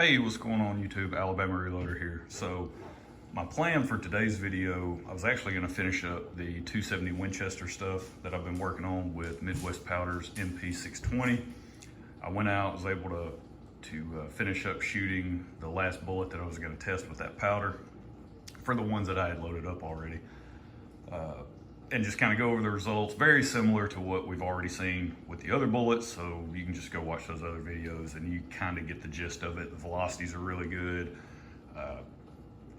Hey, what's going on YouTube? Alabama Reloader here. So my plan for today's video, I was actually going to finish up the 270 Winchester stuff that I've been working on with Midwest Powder's MP620. I went out, was able to finish up shooting the last bullet that I was going to test with that powder for the ones that I had loaded up already. And just kind of go over the results, very similar to what we've already seen with the other bullets. So you can just go watch those other videos and you kind of get the gist of it. The velocities are really good.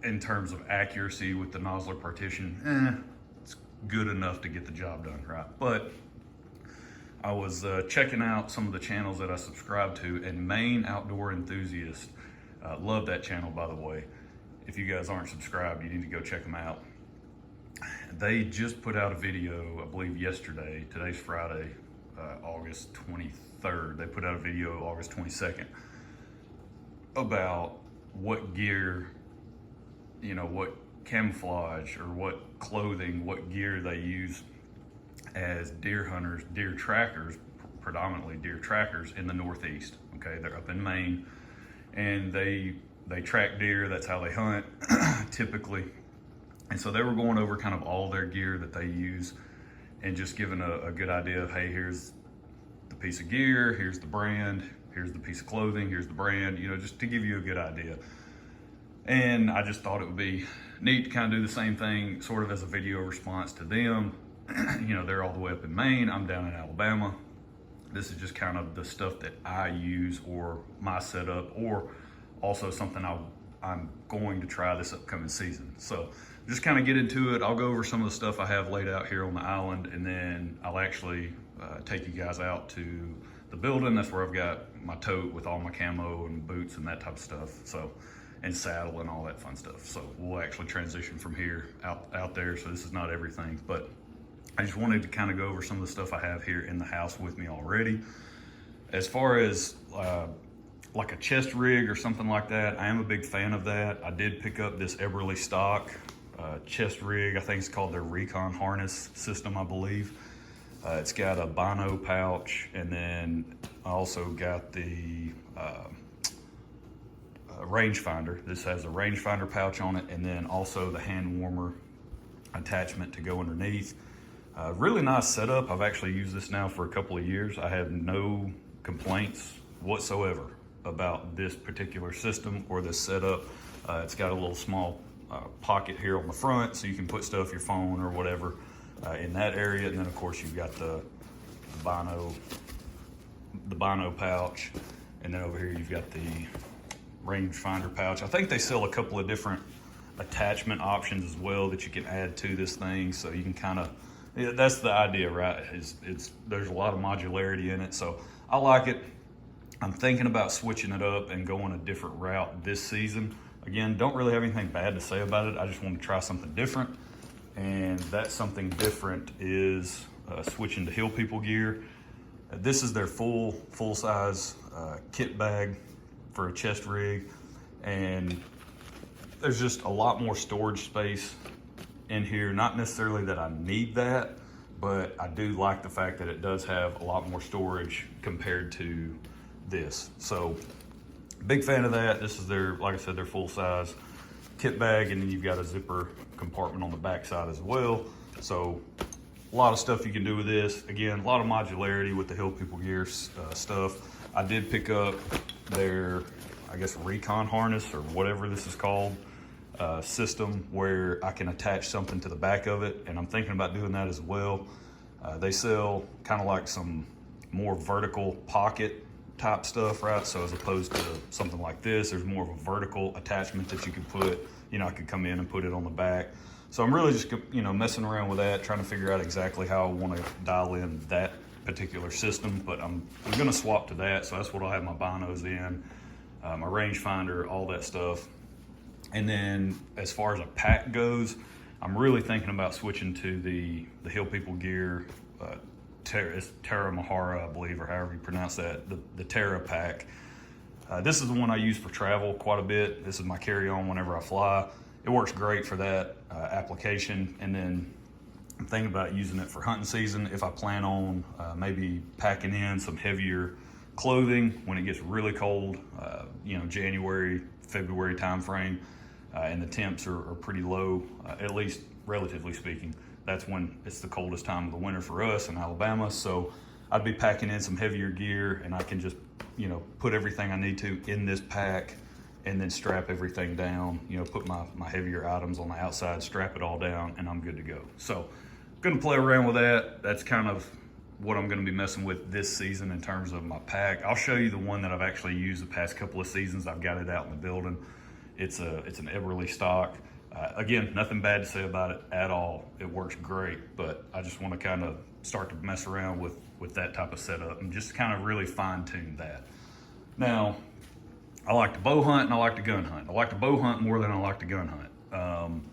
In terms of accuracy with the nozzler partition, it's good enough to get the job done, right? But I was checking out some of the channels that I subscribe to, and Maine Outdoor Enthusiast, love that channel, by the way. If you guys aren't subscribed, you need to go check them out. They just put out a video, I believe yesterday. Today's Friday, August 23rd. They put out a video August 22nd about what gear, what camouflage or what clothing, what gear they use as deer hunters, deer trackers, predominantly deer trackers in the Northeast. Okay, they're up in Maine and they track deer. That's how they hunt typically. And so they were going over kind of all their gear that they use and just giving a good idea of, hey, here's the piece of gear, here's the brand, here's the piece of clothing, here's the brand, just to give you a good idea. And I just thought it would be neat to kind of do the same thing sort of as a video response to them. They're all the way up in Maine, I'm down in Alabama. This is just kind of the stuff that I use or my setup, or also something I'm going to try this upcoming season. So just kind of get into it. I'll go over some of the stuff I have laid out here on the island, and then I'll actually take you guys out to the building. That's where I've got my tote with all my camo and boots and that type of stuff. So, and saddle and all that fun stuff. So we'll actually transition from here out there. So this is not everything, but I just wanted to kind of go over some of the stuff I have here in the house with me already. As far as like a chest rig or something like that, I am a big fan of that. I did pick up this Eberly stock chest rig. I think it's called their Recon harness system, I believe. It's got a bino pouch, and then I also got the rangefinder. This has a rangefinder pouch on it, and then also the hand warmer attachment to go underneath. Really nice setup. I've actually used this now for a couple of years. I have no complaints whatsoever about this particular system or this setup. It's got a little small pocket here on the front, so you can put stuff, your phone or whatever, in that area. And then of course you've got the bino pouch, and then over here you've got the rangefinder pouch. I think they sell a couple of different attachment options as well that you can add to this thing, so you can kind of, that's the idea, right? There's a lot of modularity in it, so I like it. I'm thinking about switching it up and going a different route this season. Again, don't really have anything bad to say about it. I just want to try something different. And that something different is switching to Hill People gear. This is their full-size kit bag for a chest rig. And there's just a lot more storage space in here. Not necessarily that I need that, but I do like the fact that it does have a lot more storage compared to this. So big fan of that. This is their, like I said, their full size kit bag, and then you've got a zipper compartment on the back side as well. So a lot of stuff you can do with this. Again, a lot of modularity with the Hill People gear stuff. I did pick up their, I guess, Recon harness or whatever this is called, system where I can attach something to the back of it, and I'm thinking about doing that as well. They sell kind of like some more vertical pocket type stuff, right? So as opposed to something like this, there's more of a vertical attachment that you can put, I could come in and put it on the back. So I'm really just, messing around with that, trying to figure out exactly how I want to dial in that particular system, but I'm going to swap to that. So that's what I'll have my binos in, my rangefinder, all that stuff. And then as far as a pack goes, I'm really thinking about switching to the Hill People gear, Terra Mahara, I believe, or however you pronounce that, the Terra pack. This is the one I use for travel quite a bit. This is my carry-on whenever I fly. It works great for that application. And then I'm thinking about using it for hunting season if I plan on maybe packing in some heavier clothing when it gets really cold, you know, January, February time frame, and the temps are pretty low, at least relatively speaking. That's when it's the coldest time of the winter for us in Alabama. So I'd be packing in some heavier gear, and I can just, you know, put everything I need to in this pack and then strap everything down, you know, put my heavier items on the outside, strap it all down, and I'm good to go. So gonna play around with that. That's kind of what I'm gonna be messing with this season in terms of my pack. I'll show you the one that I've actually used the past couple of seasons. I've got it out in the building. It's an Eberly stock. Again, nothing bad to say about it at all. It works great, but I just want to kind of start to mess around with that type of setup and just kind of really fine tune that. Now, I like to bow hunt and I like to gun hunt. I like to bow hunt more than I like to gun hunt.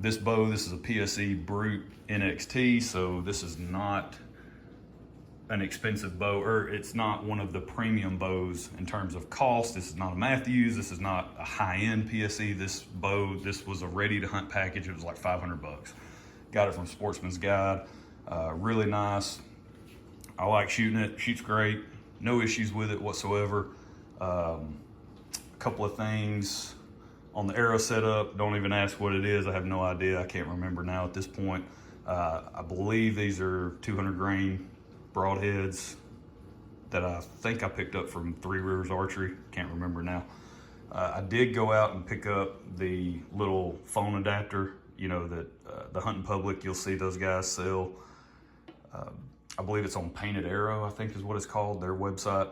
This bow, this is a PSE Brute NXT, so this is not an expensive bow, or it's not one of the premium bows in terms of cost. This is not a Matthews. This is not a high-end PSE. This bow, this was a ready-to-hunt package. It was like 500 bucks. Got it from Sportsman's Guide. Really nice. I like shooting it. Shoots great. No issues with it whatsoever. A couple of things on the arrow setup. Don't even ask what it is. I have no idea. I can't remember now at this point. I believe these are 200 grain broadheads that I think I picked up from Three Rivers Archery. Can't remember now. I did go out and pick up the little phone adapter, you know, that the hunting public, you'll see those guys sell. I believe it's on Painted Arrow, I think is what it's called, their website,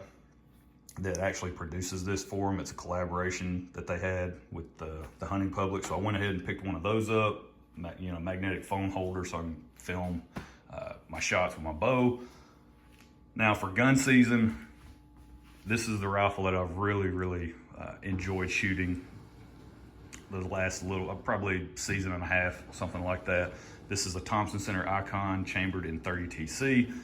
that actually produces this for them. It's a collaboration that they had with the hunting public. So I went ahead and picked one of those up, you know, magnetic phone holder, so I can film my shots with my bow. Now for gun season, this is the rifle that I've really enjoyed shooting the last probably season and a half, something like that. This is a Thompson Center Icon chambered in 30 TC.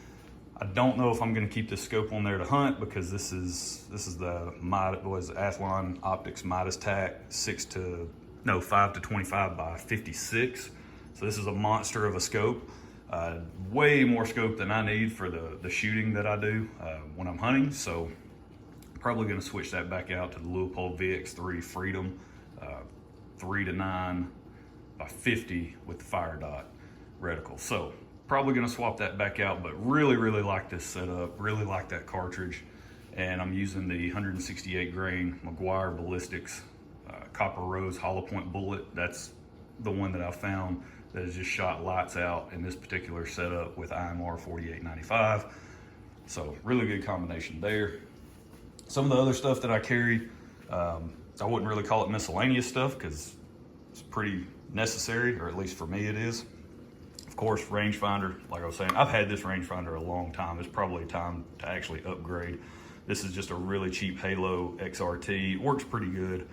I don't know if I'm going to keep this scope on there to hunt, because this is the Athlon Optics Midas Tac 5 to 25 by 56. So this is a monster of a scope. Way more scope than I need for the shooting that I do when I'm hunting. So probably going to switch that back out to the Leupold VX3 Freedom 3 to 9 by 50 with the fire dot reticle. So probably going to swap that back out, but really like this setup, really like that cartridge. And I'm using the 168 grain McGuire Ballistics Copper Rose hollow point bullet. That's the one that I found that has just shot lights out in this particular setup with IMR 4895. So really good combination there. Some of the other stuff that I carry, I wouldn't really call it miscellaneous stuff, because it's pretty necessary, or at least for me it is. Of course, rangefinder, like I was saying, I've had this rangefinder a long time. It's probably time to actually upgrade. This is just a really cheap Halo XRT. Works pretty good.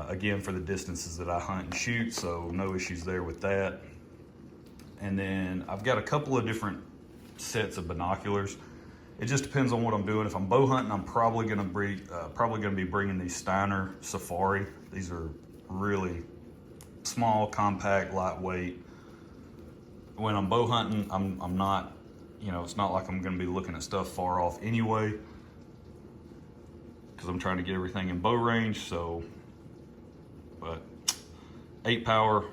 Again, for the distances that I hunt and shoot, so no issues there with that. And then I've got a couple of different sets of binoculars. It just depends on what I'm doing. If I'm bow hunting, I'm probably gonna be bringing these Steiner Safari. These are really small, compact, lightweight. When I'm bow hunting, I'm not, you know, it's not like I'm gonna be looking at stuff far off anyway, because I'm trying to get everything in bow range. So, but 8 power,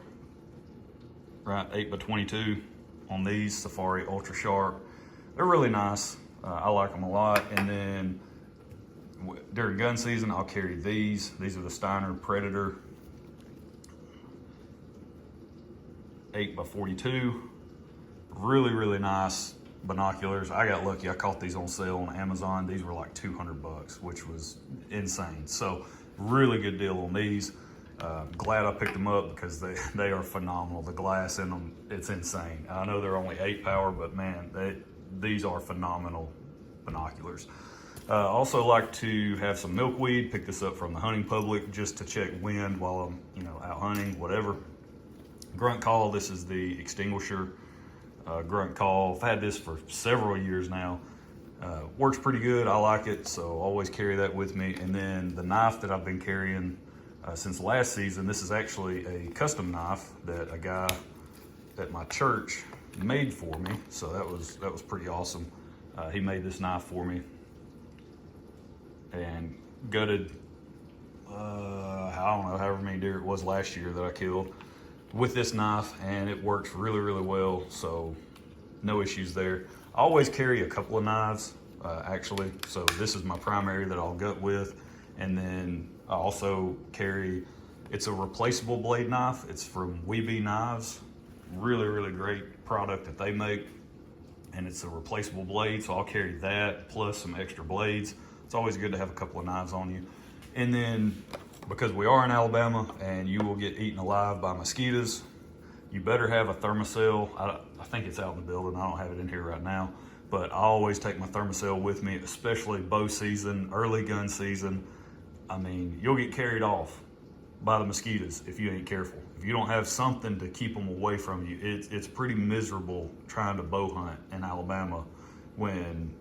right, 8 by 22 on these Safari Ultra Sharp. They're really nice. I like them a lot. And then during gun season, I'll carry these. These are the Steiner Predator 8 by 42. Really nice binoculars. I got lucky. I caught these on sale on Amazon. These were like 200 bucks, which was insane. So really good deal on these. Glad I picked them up, because they are phenomenal. The glass in them, it's insane. I know they're only 8 power, but man, these are phenomenal binoculars. Also like to have some milkweed. Pick this up from the hunting public just to check wind while I'm, you know, out hunting, whatever. Grunt Call, this is the extinguisher Grunt Call. I've had this for several years now. Works pretty good. I like it, so always carry that with me. And then the knife that I've been carrying since last season, this is actually a custom knife that a guy at my church made for me. So that was pretty awesome. He made this knife for me. and gutted, I don't know, however many deer it was last year that I killed with this knife, and it works really, really well. So no issues there. I always carry a couple of knives, actually. So this is my primary that I'll gut with. And then I also carry, it's a replaceable blade knife. It's from Weeby Knives. Really, really great product that they make. And it's a replaceable blade, so I'll carry that plus some extra blades. It's always good to have a couple of knives on you. And then, because we are in Alabama and you will get eaten alive by mosquitoes, you better have a thermocell. I think it's out in the building. I don't have it in here right now, but I always take my thermocell with me, especially bow season, early gun season. I mean, you'll get carried off by the mosquitoes if you ain't careful. If you don't have something to keep them away from you, it's pretty miserable trying to bow hunt in Alabama when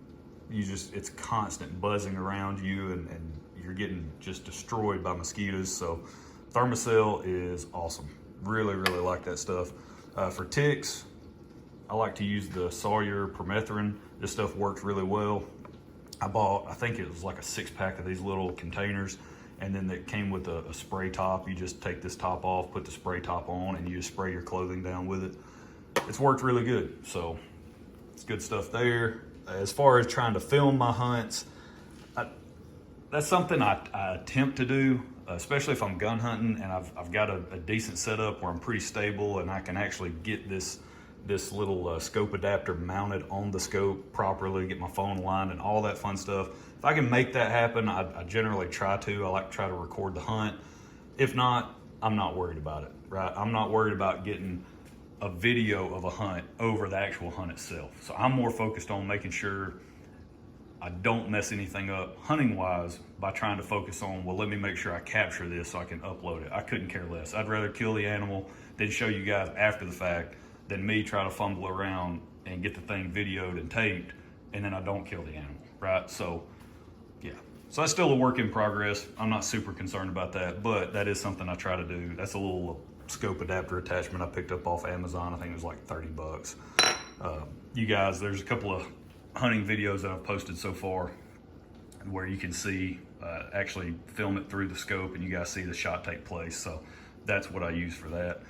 it's constant buzzing around you and you're getting just destroyed by mosquitoes. So Thermacell is awesome. Really, really like that stuff. For ticks, I like to use the Sawyer permethrin. This stuff works really well. I bought, I think it was like a 6-pack of these little containers, and then it came with a spray top. You just take this top off, put the spray top on, and you just spray your clothing down with it. It's worked really good, so it's good stuff there. As far as trying to film my hunts, that's something I attempt to do, especially if I'm gun hunting and I've got a decent setup where I'm pretty stable and I can actually get this little scope adapter mounted on the scope properly, get my phone aligned and all that fun stuff. If I can make that happen, I generally try to. I like to try to record the hunt. If not, I'm not worried about it, right? I'm not worried about getting a video of a hunt over the actual hunt itself. So I'm more focused on making sure I don't mess anything up hunting-wise by trying to focus on, well, let me make sure I capture this so I can upload it. I couldn't care less. I'd rather kill the animal than show you guys after the fact than me try to fumble around and get the thing videoed and taped and then I don't kill the animal, right? So, yeah. So that's still a work in progress. I'm not super concerned about that, but that is something I try to do. That's a little scope adapter attachment I picked up off Amazon. I think it was like 30 bucks. You guys, there's a couple of hunting videos that I've posted so far where you can see actually film it through the scope and you guys see the shot take place. So that's what I use for that.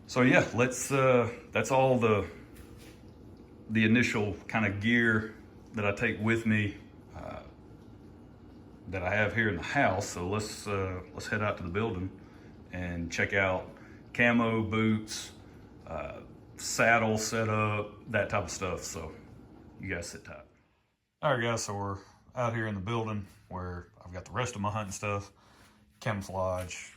So yeah, that's all the initial kind of gear that I take with me that I have here in the house. So let's head out to the building and check out camo, boots, saddle setup, that type of stuff. So you guys sit tight. All right, guys, so we're out here in the building where I've got the rest of my hunting stuff, camouflage,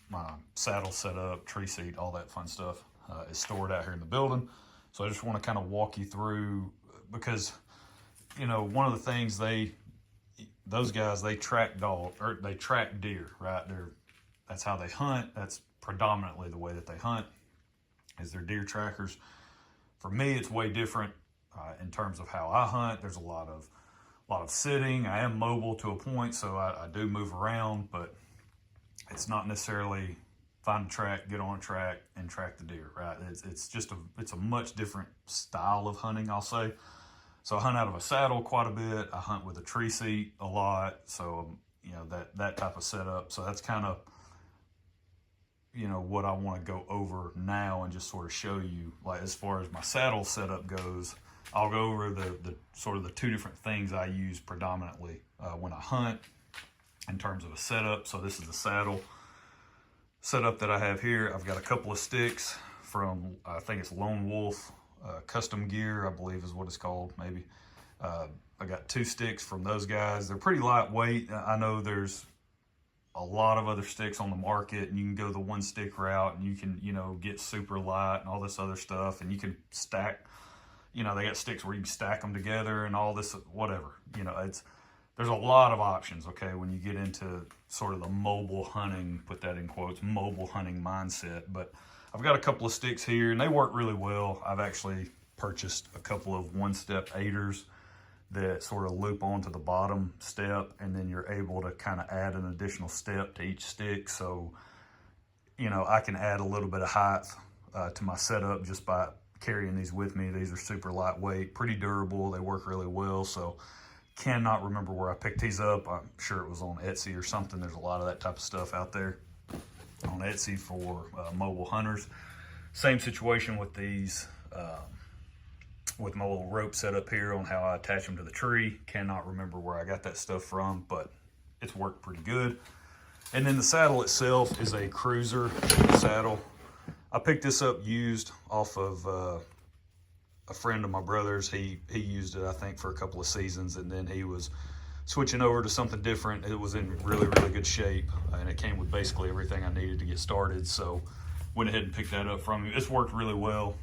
my saddle setup, tree seat, all that fun stuff is stored out here in the building. So I just want to kind of walk you through, because, you know, one of the things those guys, they track they track deer, right? That's how they hunt. That's predominantly the way that they hunt, is they're deer trackers. For me, it's way different in terms of how I hunt. There's a lot of sitting. I am mobile to a point, so I do move around, but it's not necessarily find a track, get on a track, and track the deer, right? It's a much different style of hunting, I'll say. So I hunt out of a saddle quite a bit. I hunt with a tree seat a lot. So, you know, that type of setup. So that's kind of, you know, what I want to go over now and just sort of show you, like, as far as my saddle setup goes. I'll go over the sort of the two different things I use predominantly when I hunt in terms of a setup. So this is the saddle setup that I have here. I've got a couple of sticks from, I think it's Lone Wolf Custom Gear, I believe is what it's called, maybe. I got 2 sticks from those guys. They're pretty lightweight. I know there's a lot of other sticks on the market, and you can go the 1 stick route, and you can, you know, get super light and all this other stuff, and you can stack, you know, they got sticks where you can stack them together and all this, whatever. You know, there's a lot of options, okay, when you get into sort of the mobile hunting, put that in quotes, mobile hunting mindset. But I've got a couple of sticks here, and they work really well. I've actually purchased a couple of 1-step aiders that sort of loop onto the bottom step, and then you're able to kind of add an additional step to each stick. So, you know, I can add a little bit of height to my setup just by carrying these with me. These are super lightweight, pretty durable. They work really well. So Cannot remember where I picked these up. I'm sure it was on Etsy or something. There's a lot of that type of stuff out there on Etsy for mobile hunters. Same situation with these, with my little rope set up here on how I attach them to the tree. Cannot remember where I got that stuff from, but it's worked pretty good. And then the saddle itself is a cruiser saddle. I picked this up used off of a friend of my brother's. He used it, I think, for a couple of seasons, and then he was switching over to something different. It was in really, really good shape, and it came with basically everything I needed to get started. So went ahead and picked that up from him. It's worked really well.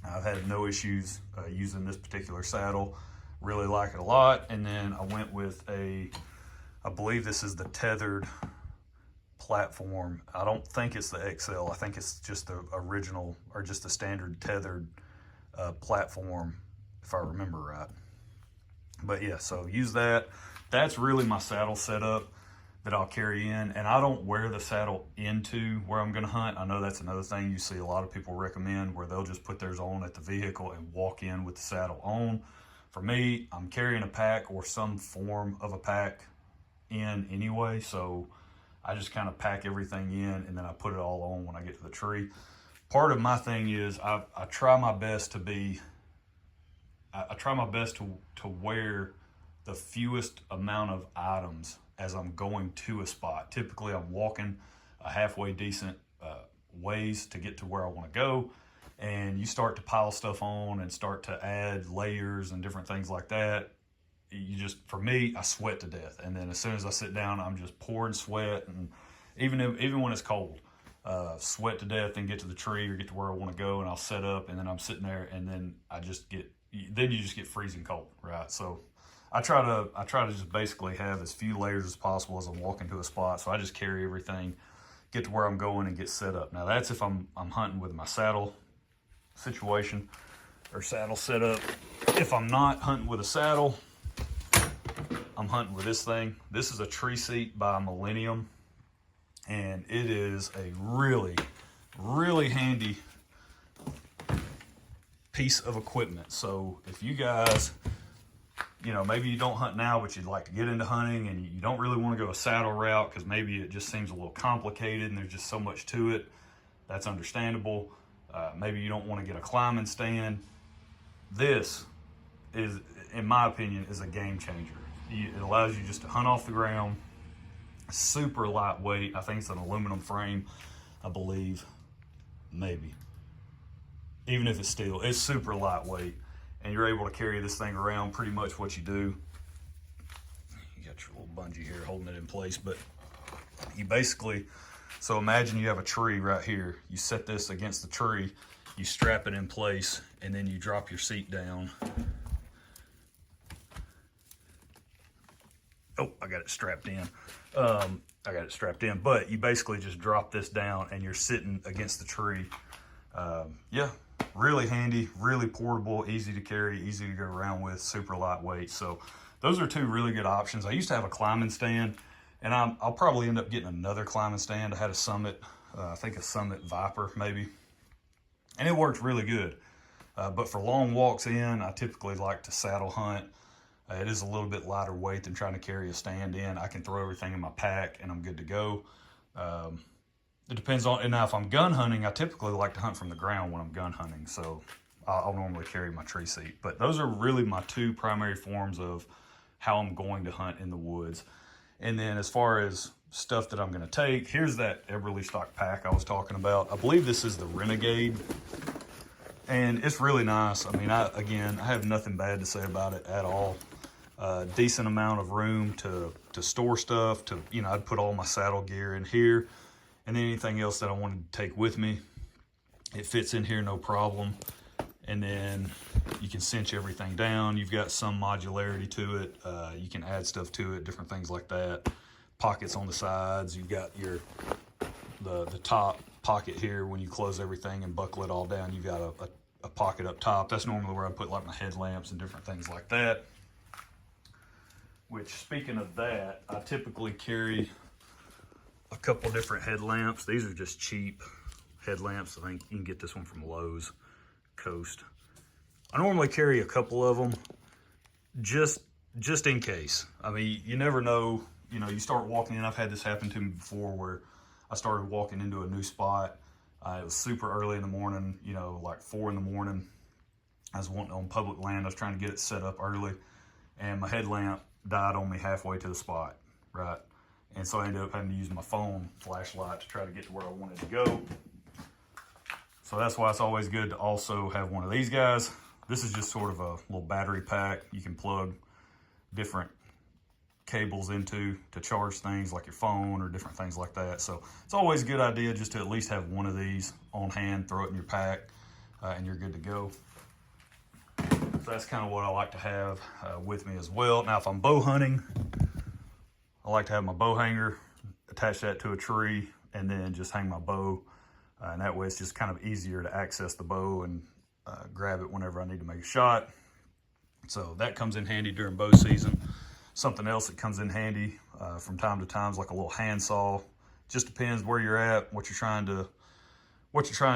I've had no issues using this particular saddle. Really like it a lot. And then I went with I believe this is the Tethered Platform. I don't think it's the XL. I think it's just the original, or just the standard Tethered platform, if I remember right. But yeah, so use that. That's really my saddle setup that I'll carry in, and I don't wear the saddle into where I'm gonna hunt. I know that's another thing you see a lot of people recommend, where they'll just put theirs on at the vehicle and walk in with the saddle on. For me, I'm carrying a pack or some form of a pack in anyway, so I just kind of pack everything in and then I put it all on when I get to the tree. Part of my thing is I try my best to be, I try my best to wear the fewest amount of items as I'm going to a spot. Typically I'm walking a halfway decent ways to get to where I want to go, and you start to pile stuff on and start to add layers and different things like that. You just, for me, I sweat to death, and then as soon as I sit down, I'm just pouring sweat, and even when it's cold, sweat to death, and get to the tree or get to where I want to go, and I'll set up, and then I'm sitting there, and then you just get freezing cold, right? So I try to just basically have as few layers as possible as I'm walking to a spot. So I just carry everything, get to where I'm going, and get set up. Now that's if I'm hunting with my saddle situation or saddle setup. If I'm not hunting with a saddle, I'm hunting with this thing. This is a tree seat by Millennium, and it is a really, really handy piece of equipment. So if you guys, maybe you don't hunt now, but you'd like to get into hunting and you don't really want to go a saddle route because maybe it just seems a little complicated and there's just so much to it, that's understandable. Maybe you don't want to get a climbing stand. This is, in my opinion, is a game changer. It allows you just to hunt off the ground. Super lightweight. I think it's an aluminum frame, I believe. Maybe. Even if it's steel, it's super lightweight. And you're able to carry this thing around pretty much what you do. You got your little bungee here holding it in place, but you basically, so imagine you have a tree right here. You set this against the tree, you strap it in place, and then you drop your seat down. Oh, I got it strapped in. But you basically just drop this down and you're sitting against the tree. Yeah, really handy, really portable, easy to carry, easy to go around with, super lightweight. So those are two really good options. I used to have a climbing stand, and I'll probably end up getting another climbing stand. I had a Summit, I think a Summit Viper maybe, and it worked really good. But for long walks in, I typically like to saddle hunt. It is a little bit lighter weight than trying to carry a stand in. I can throw everything in my pack and I'm good to go. It depends on, and now if I'm gun hunting, I typically like to hunt from the ground when I'm gun hunting. So I'll normally carry my tree seat. But those are really my two primary forms of how I'm going to hunt in the woods. And then as far as stuff that I'm gonna take, here's that Eberly stock pack I was talking about. I believe this is the Renegade. And it's really nice. I mean, I have nothing bad to say about it at all. Decent amount of room to store stuff, I'd put all my saddle gear in here, and then anything else that I wanted to take with me, it fits in here no problem. And then you can cinch everything down. You've got some modularity to it. You can add stuff to it, different things like that. Pockets on the sides. You've got the top pocket here. When you close everything and buckle it all down, you've got a pocket up top. That's normally where I put like my headlamps and different things like that. Which, speaking of that, I typically carry a couple different headlamps. These are just cheap headlamps. I think you can get this one from Lowe's, Coast. I normally carry a couple of them just just in case. I mean, you never know. You know, you start walking in. I've had this happen to me before where I started walking into a new spot. It was super early in the morning, you know, like 4 in the morning. I was wanting on public land. I was trying to get it set up early, and my headlamp died on me halfway to the spot, right? And so I ended up having to use my phone flashlight to try to get to where I wanted to go. So that's why it's always good to also have one of these guys. This is just sort of a little battery pack you can plug different cables into to charge things like your phone or different things like that. So it's always a good idea just to at least have one of these on hand, throw it in your pack, and you're good to go. So that's kind of what I like to have with me as well. Now, if I'm bow hunting, I like to have my bow hanger, attach that to a tree, and then just hang my bow. And that way it's just kind of easier to access the bow and grab it whenever I need to make a shot. So that comes in handy during bow season. Something else that comes in handy from time to time is like a little handsaw. Just depends where you're at, what you're trying to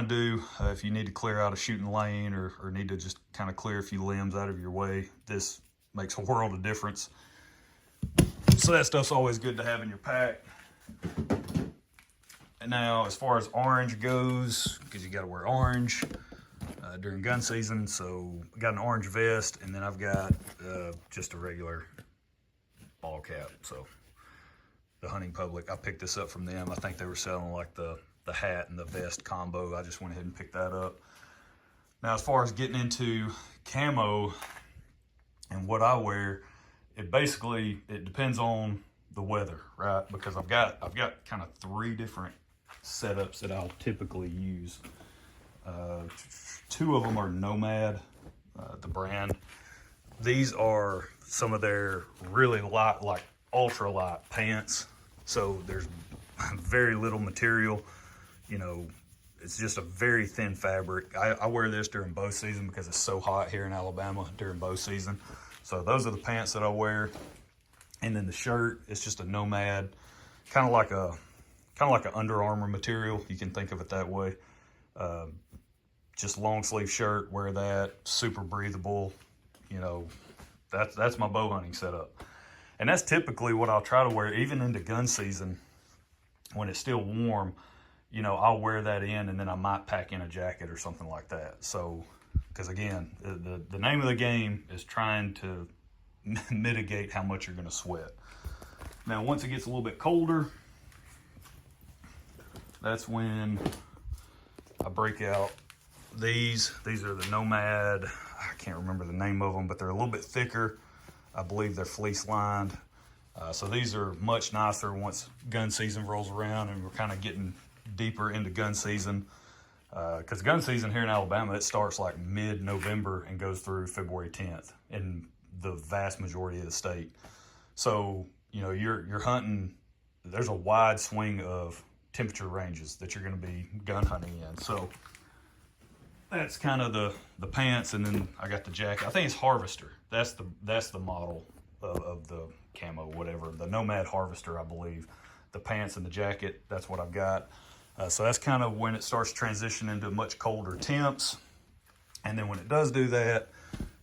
do. If you need to clear out a shooting lane or need to just kind of clear a few limbs out of your way, this makes a world of difference. So that stuff's always good to have in your pack. And now, as far as orange goes, because you got to wear orange during gun season, so I got an orange vest, and then I've got just a regular ball cap. So the hunting public, I picked this up from them. I think they were selling like the hat and the vest combo. I just went ahead and picked that up. Now, as far as getting into camo and what I wear, it depends on the weather, right? Because I've got kind of 3 different setups that I'll typically use. 2 of them are Nomad, the brand. These are some of their really light, like ultra light pants. So there's very little material. You know, it's just a very thin fabric. I wear this during bow season because it's so hot here in Alabama during bow season. So those are the pants that I wear. And then the shirt, it's just a Nomad, kind of like a Under Armour material. You can think of it that way. Just long sleeve shirt, wear that, super breathable. You know, that's my bow hunting setup. And that's typically what I'll try to wear, even into gun season when it's still warm. You know, I'll wear that in, and then I might pack in a jacket or something like that. So, because again, the name of the game is trying to mitigate how much you're going to sweat. Now, once it gets a little bit colder, that's when I break out these. These are the Nomad. I can't remember the name of them, but they're a little bit thicker. I believe they're fleece lined. So these are much nicer once gun season rolls around and we're kind of getting deeper into gun season. Because gun season here in Alabama, it starts like mid-November and goes through February 10th in the vast majority of the state. So, you know, you're hunting, there's a wide swing of temperature ranges that you're going to be gun hunting in. So that's kind of the pants, and then I got the jacket. I think it's Harvester. That's the model of the camo, whatever. The Nomad Harvester, I believe. The pants and the jacket, that's what I've got. So that's kind of when it starts transitioning into much colder temps. And then when it does do that,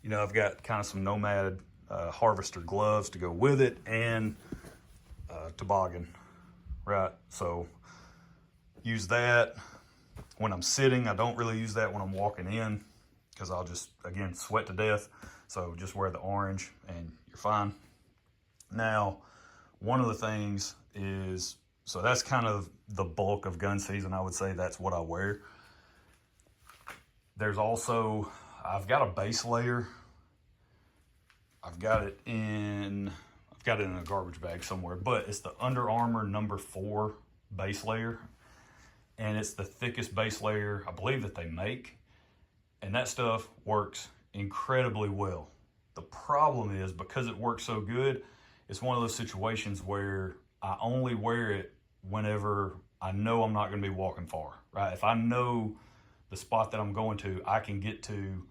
you know, I've got kind of some Nomad Harvester gloves to go with it, and toboggan, right? So use that when I'm sitting. I don't really use that when I'm walking in because I'll just, again, sweat to death. So just wear the orange and you're fine. Now, one of the things is, so that's kind of the bulk of gun season. I would say that's what I wear. There's also, I've got a base layer. I've got it in a garbage bag somewhere, but it's the Under Armour number 4 base layer. And it's the thickest base layer, I believe, that they make. And that stuff works incredibly well. The problem is, because it works so good, it's one of those situations where I only wear it whenever I know I'm not going to be walking far, right? If I know the spot that I'm going to, I can get to,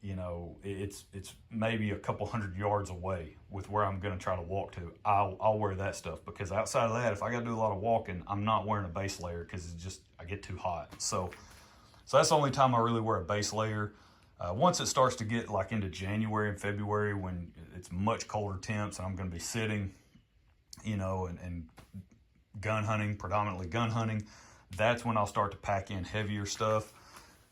you know, it's maybe a couple hundred yards away with where I'm going to try to walk to, I'll wear that stuff. Because outside of that, if I got to do a lot of walking, I'm not wearing a base layer because it's just, I get too hot. So that's the only time I really wear a base layer. Once it starts to get like into January and February, when it's much colder temps and I'm going to be sitting, you know, and gun hunting, predominantly gun hunting, that's when I'll start to pack in heavier stuff.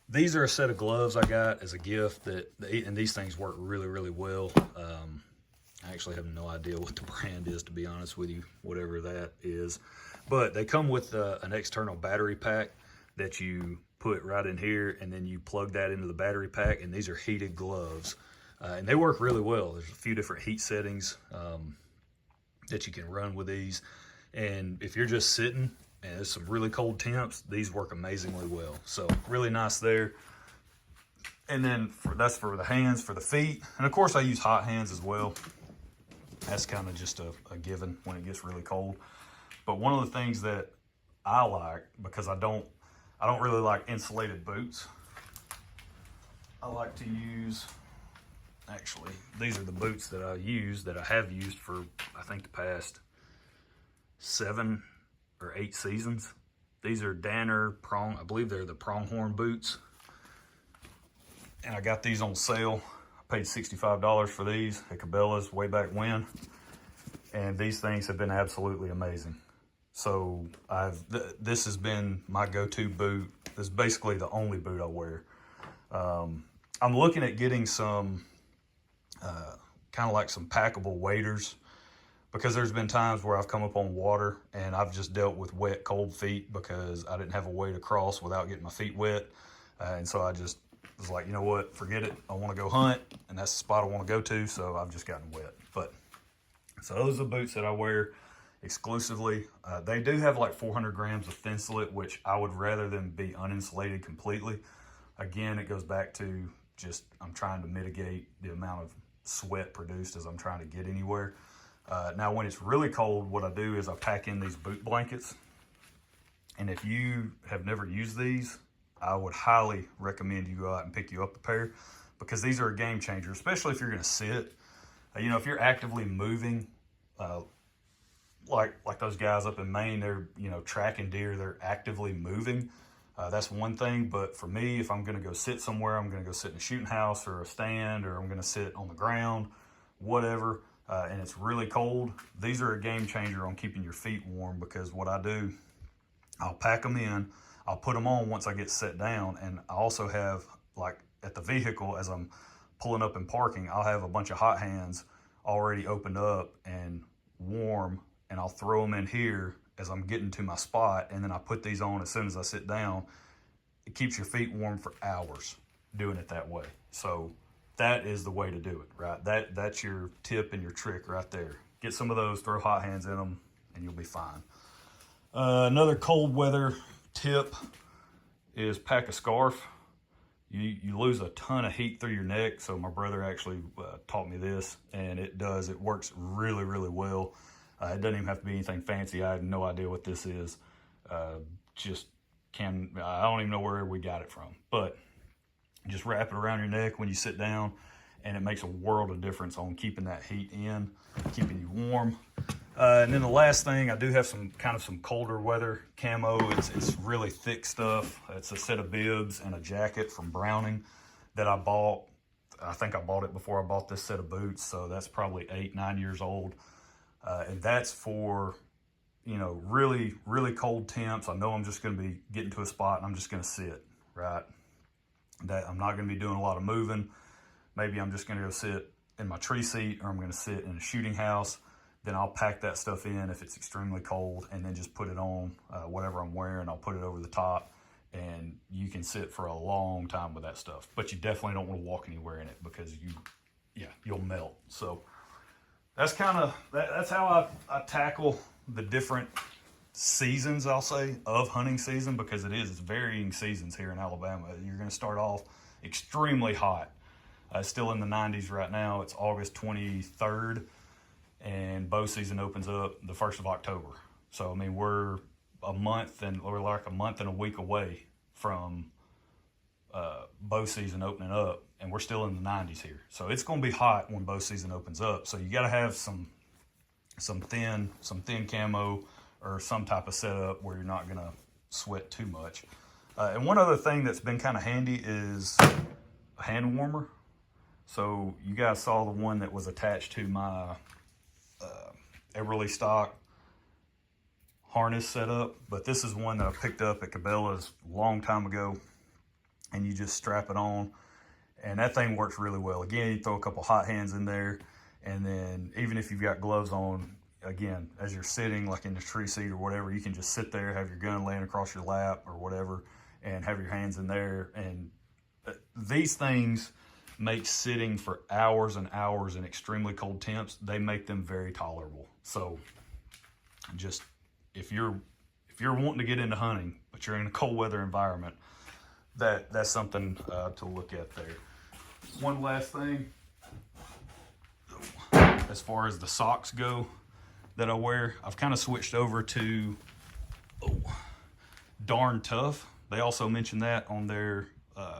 These are a set of gloves I got as a gift and these things work really, really well. I actually have no idea what the brand is, to be honest with you, whatever that is. But they come with an external battery pack that you put right in here, and then you plug that into the battery pack, and these are heated gloves. And they work really well. There's a few different heat settings that you can run with these. And if you're just sitting and there's some really cold temps, these work amazingly well. So really nice there. And then that's for the hands, for the feet. And of course I use hot hands as well. That's kind of just a given when it gets really cold. But one of the things that I like, because I don't really like insulated boots, I like to use, actually, these are the boots that I have used for, I think, the past 7 or 8 seasons. These are Danner prong, I believe they're the pronghorn boots. And I got these on sale. I paid $65 for these at Cabela's way back when. And these things have been absolutely amazing. So this has been my go-to boot. This is basically the only boot I wear. I'm looking at getting some kind of like some packable waders, because there's been times where I've come up on water and I've just dealt with wet, cold feet because I didn't have a way to cross without getting my feet wet. And so I just was like, you know what, forget it. I want to go hunt, and that's the spot I want to go to, so I've just gotten wet. But so those are the boots that I wear exclusively. They do have like 400 grams of thinsulate, which I would rather than be uninsulated completely. Again, it goes back to just I'm trying to mitigate the amount of sweat produced as I'm trying to get anywhere. Now, when it's really cold, what I do is I pack in these boot blankets. And if you have never used these, I would highly recommend you go out and pick you up a pair, because these are a game changer, especially if you're going to sit. You know, if you're actively moving, like those guys up in Maine, they're, you know, tracking deer, they're actively moving. That's one thing. But for me, if I'm going to go sit somewhere, I'm going to go sit in a shooting house or a stand, or I'm going to sit on the ground, whatever, and it's really cold, these are a game changer on keeping your feet warm. Because what I do, I'll pack them in, I'll put them on once I get set down, and I also have, like at the vehicle, as I'm pulling up and parking, I'll have a bunch of hot hands already opened up and warm, and I'll throw them in here as I'm getting to my spot, and then I put these on as soon as I sit down. It keeps your feet warm for hours doing it that way. So that is the way to do it, right? That's your tip and your trick right there. Get some of those, throw hot hands in them, and you'll be fine. Another cold weather tip is pack a scarf. You lose a ton of heat through your neck. So my brother actually taught me this, and it works really, really well. It doesn't even have to be anything fancy. I have no idea what this is. I don't even know where we got it from, but just wrap it around your neck when you sit down, and it makes a world of difference on keeping that heat in, keeping you warm. And then the last thing, I do have some colder weather camo. It's really thick stuff. It's a set of bibs and a jacket from Browning that I bought. I think I bought it before I bought this set of boots, so that's probably 8-9 years old. And that's for, you know, really, really cold temps. I know I'm just going to be getting to a spot and I'm just going to sit, right? That I'm not going to be doing a lot of moving. Maybe I'm just going to go sit in my tree seat, or I'm going to sit in a shooting house. Then I'll pack that stuff in if it's extremely cold, and then just put it on whatever I'm wearing. I'll put it over the top, and you can sit for a long time with that stuff. But you definitely don't want to walk anywhere in it, because you'll melt. So that's that's how I tackle the different seasons, I'll say, of hunting season, because it's varying seasons here in Alabama. You're going to start off extremely hot. It's still in the 90s right now. It's August 23rd. And bow season opens up the 1st of October. So, I mean, we're like a month and a week away from bow season opening up, and we're still in the 90s here. So it's going to be hot when bow season opens up. So you got to have some thin camo, or some type of setup where you're not going to sweat too much. And one other thing that's been kind of handy is hand warmer. So you guys saw the one that was attached to my Everly stock harness setup, but this is one that I picked up at Cabela's a long time ago, and you just strap it on, and that thing works really well. Again, you throw a couple hot hands in there, and then even if you've got gloves on, again, as you're sitting like in the tree seat or whatever, you can just sit there, have your gun laying across your lap or whatever, and have your hands in there. And these things make sitting for hours and hours in extremely cold temps, they make them very tolerable. So just, if you're wanting to get into hunting, but you're in a cold weather environment, that's something to look at there. One last thing, as far as the socks go that I wear, I've kind of switched over to Darn Tough. They also mentioned that on their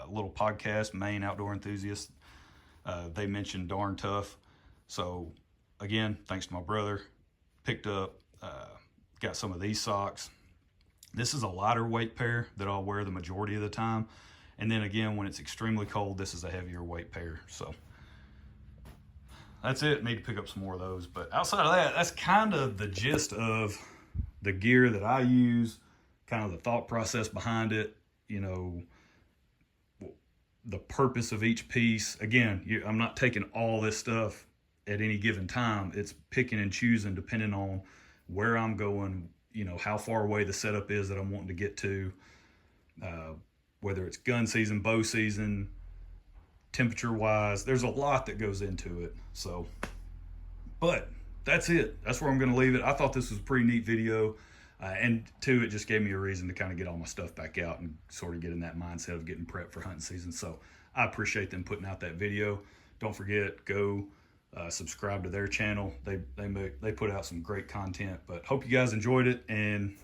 little podcast, Maine Outdoor Enthusiast. They mentioned Darn Tough. So again, thanks to my brother, picked up, got some of these socks. This is a lighter weight pair that I'll wear the majority of the time. And then again, when it's extremely cold, this is a heavier weight pair. So that's it. Need to pick up some more of those. But outside of that, that's kind of the gist of the gear that I use, kind of the thought process behind it, you know, the purpose of each piece. Again, I'm not taking all this stuff at any given time. It's picking and choosing depending on where I'm going, you know, how far away the setup is that I'm wanting to get to, whether it's gun season, bow season, temperature wise. There's a lot that goes into it. So, but that's it. That's where I'm going to leave it. I thought this was a pretty neat video. And two, it just gave me a reason to kind of get all my stuff back out and sort of get in that mindset of getting prepped for hunting season. So I appreciate them putting out that video. Don't forget, go subscribe to their channel. They put out some great content. But hope you guys enjoyed it, and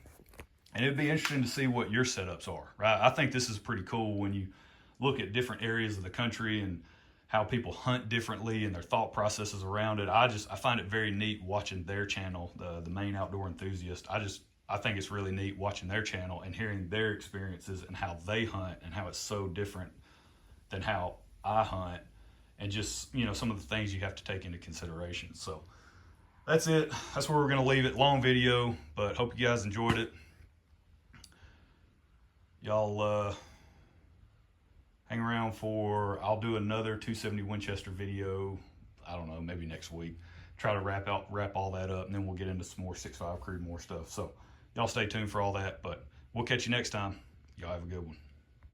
it'd be interesting to see what your setups are. Right? I think this is pretty cool when you look at different areas of the country and how people hunt differently and their thought processes around it. I find it very neat watching their channel, the Maine Outdoor Enthusiast. I think it's really neat watching their channel and hearing their experiences and how they hunt and how it's so different than how I hunt, and just, you know, some of the things you have to take into consideration. So that's it. That's where we're going to leave it. Long video, but hope you guys enjoyed it. Y'all hang around for, I'll do another 270 Winchester video, I don't know, maybe next week. Try to wrap all that up, and then we'll get into some more 6.5 Creedmoor stuff. So y'all stay tuned for all that, but we'll catch you next time. Y'all have a good one.